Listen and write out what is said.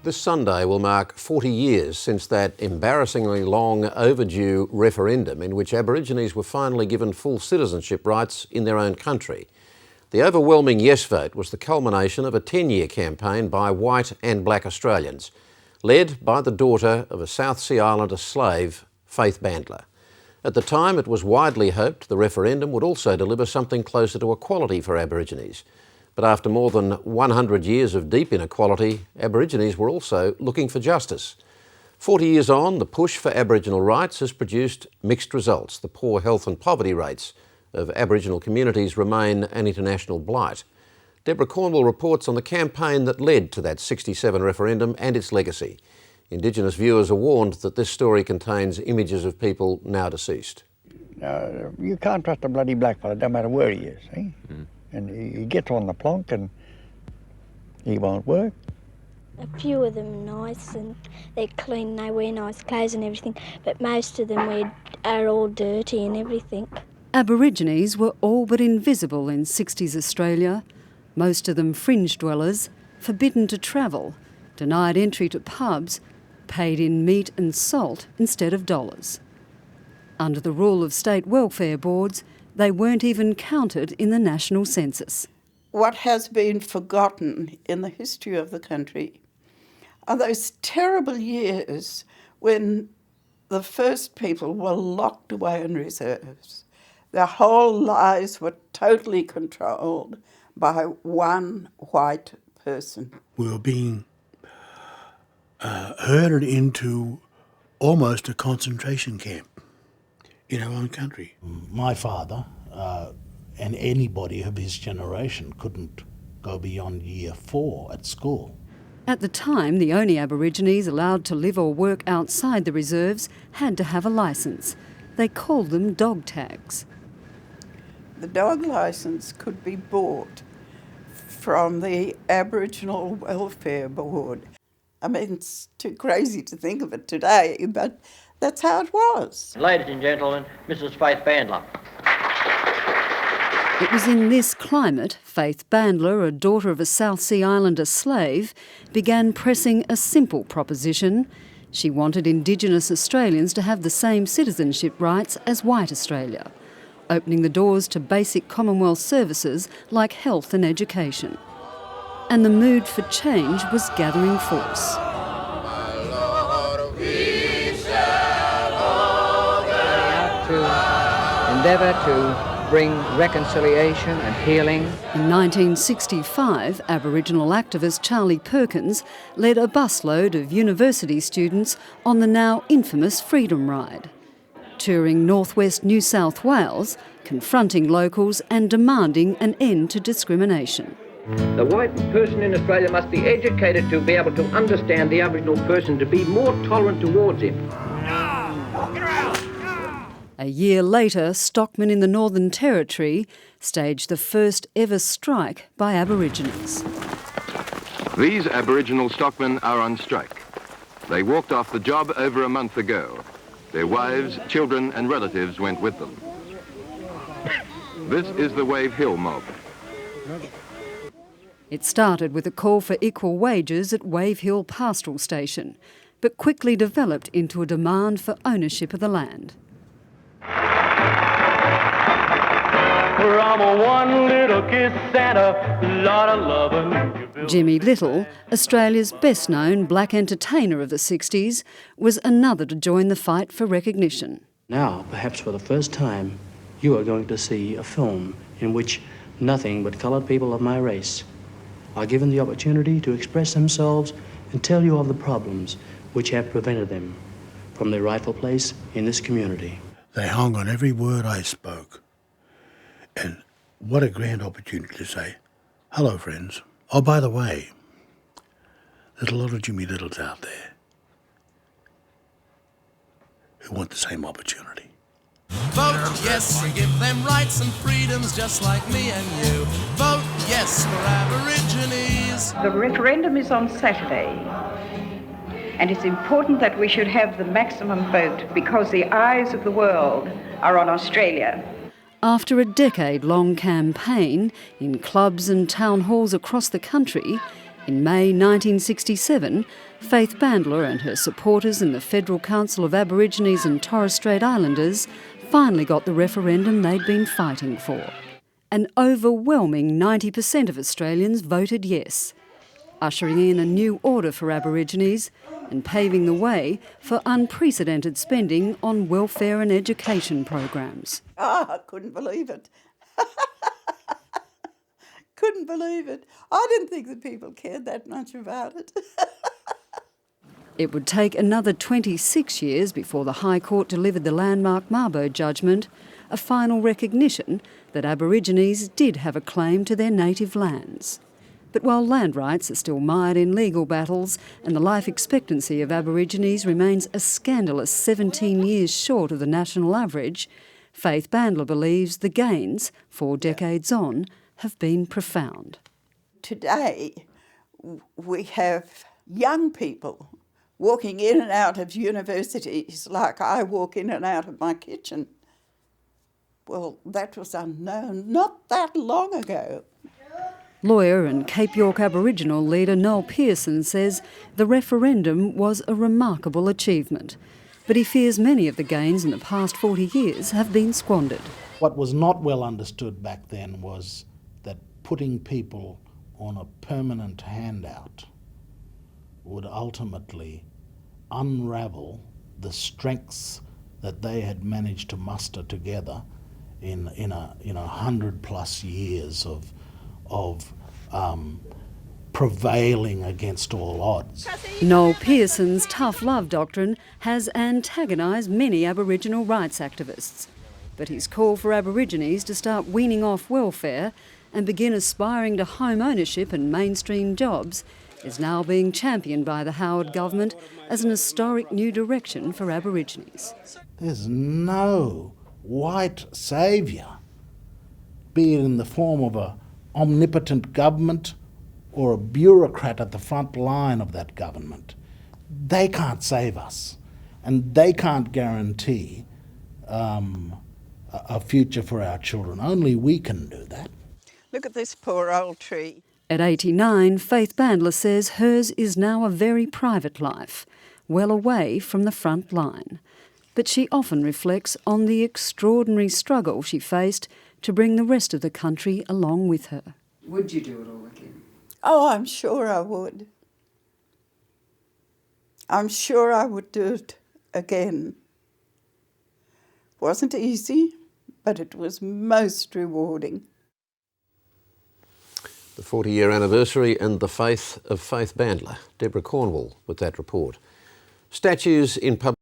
This Sunday will mark 40 years since that embarrassingly long overdue referendum in which Aborigines were finally given full citizenship rights in their own country. The overwhelming yes vote was the culmination of a 10-year campaign by white and black Australians, led by the daughter of a South Sea Islander slave, Faith Bandler. At the time, it was widely hoped the referendum would also deliver something closer to equality for Aborigines. But after more than 100 years of deep inequality, Aborigines were also looking for justice. 40 years on, the push for Aboriginal rights has produced mixed results. The poor health and poverty rates of Aboriginal communities remain an international blight. Deborah Cornwall reports on the campaign that led to that '67 referendum and its legacy. Indigenous viewers are warned that this story contains images of people now deceased. You can't trust a bloody blackfellow, no matter where he is, eh? And he gets on the plonk and he won't work. A few of them are nice and they're clean and they wear nice clothes and everything, but most of them are all dirty and everything. Aborigines were all but invisible in 60s Australia, most of them fringe dwellers, forbidden to travel, denied entry to pubs, paid in meat and salt instead of dollars. Under the rule of state welfare boards, they weren't even counted in the national census. What has been forgotten in the history of the country are those terrible years when the first people were locked away in reserves. Their whole lives were totally controlled by one white person. We were being herded into almost a concentration camp in our own country. My father and anybody of his generation couldn't go beyond year 4 at school. At the time, the only Aborigines allowed to live or work outside the reserves had to have a licence. They called them dog tags. The dog licence could be bought from the Aboriginal Welfare Board. I mean, it's too crazy to think of it today, but that's how it was. Ladies and gentlemen, Mrs. Faith Bandler. It was in this climate, Faith Bandler, a daughter of a South Sea Islander slave, began pressing a simple proposition. She wanted Indigenous Australians to have the same citizenship rights as white Australia, opening the doors to basic Commonwealth services like health and education. And the mood for change was gathering force. To endeavour to bring reconciliation and healing. In 1965, Aboriginal activist Charlie Perkins led a busload of university students on the now infamous Freedom Ride, touring northwest New South Wales, confronting locals and demanding an end to discrimination. The white person in Australia must be educated to be able to understand the Aboriginal person, to be more tolerant towards him. A year later, stockmen in the Northern Territory staged the first ever strike by Aborigines. These Aboriginal stockmen are on strike. They walked off the job over a month ago. Their wives, children and relatives went with them. This is the Wave Hill mob. It started with a call for equal wages at Wave Hill Pastoral Station, but quickly developed into a demand for ownership of the land. From a one little kiss and a lot of loving. Jimmy Little, Australia's best-known black entertainer of the 60s, was another to join the fight for recognition. Now, perhaps for the first time, you are going to see a film in which nothing but coloured people of my race are given the opportunity to express themselves and tell you of the problems which have prevented them from their rightful place in this community. They hung on every word I spoke. And what a grand opportunity to say, hello friends. Oh, by the way, there's a lot of Jimmy Littles out there who want the same opportunity. Vote yes and give them rights and freedoms just like me and you. Vote yes for Aborigines. The referendum is on Saturday, and it's important that we should have the maximum vote because the eyes of the world are on Australia. After a decade-long campaign in clubs and town halls across the country, In May 1967, Faith Bandler and her supporters in the Federal Council of Aborigines and Torres Strait Islanders finally got the referendum they'd been fighting for. An overwhelming 90% of Australians voted yes, ushering in a new order for Aborigines and paving the way for unprecedented spending on welfare and education programs. I couldn't believe it. Couldn't believe it. I didn't think the people cared that much about it. It would take another 26 years before the High Court delivered the landmark Mabo judgment, a final recognition that Aborigines did have a claim to their native lands. But while land rights are still mired in legal battles and the life expectancy of Aborigines remains a scandalous 17 years short of the national average, Faith Bandler believes the gains, 4 decades on, have been profound. Today, we have young people walking in and out of universities like I walk in and out of my kitchen. Well, that was unknown not that long ago. Lawyer and Cape York Aboriginal leader Noel Pearson says the referendum was a remarkable achievement, but he fears many of the gains in the past 40 years have been squandered. What was not well understood back then was that putting people on a permanent handout would ultimately unravel the strengths that they had managed to muster together in 100+ years of prevailing against all odds. Noel Pearson's tough love doctrine has antagonised many Aboriginal rights activists, but his call for Aborigines to start weaning off welfare and begin aspiring to home ownership and mainstream jobs is now being championed by the Howard government as an historic new direction for Aborigines. There's no white saviour, be it in the form of an omnipotent government or a bureaucrat at the front line of that government. They can't save us, and they can't guarantee a future for our children. Only we can do that. Look at this poor old tree. At 89, Faith Bandler says hers is now a very private life, well away from the front line. But she often reflects on the extraordinary struggle she faced to bring the rest of the country along with her. Would you do it all again? Oh, I'm sure I would. I'm sure I would do it again. Wasn't easy, but it was most rewarding. The 40-year anniversary and the faith of Faith Bandler. Deborah Cornwall with that report. Statues in public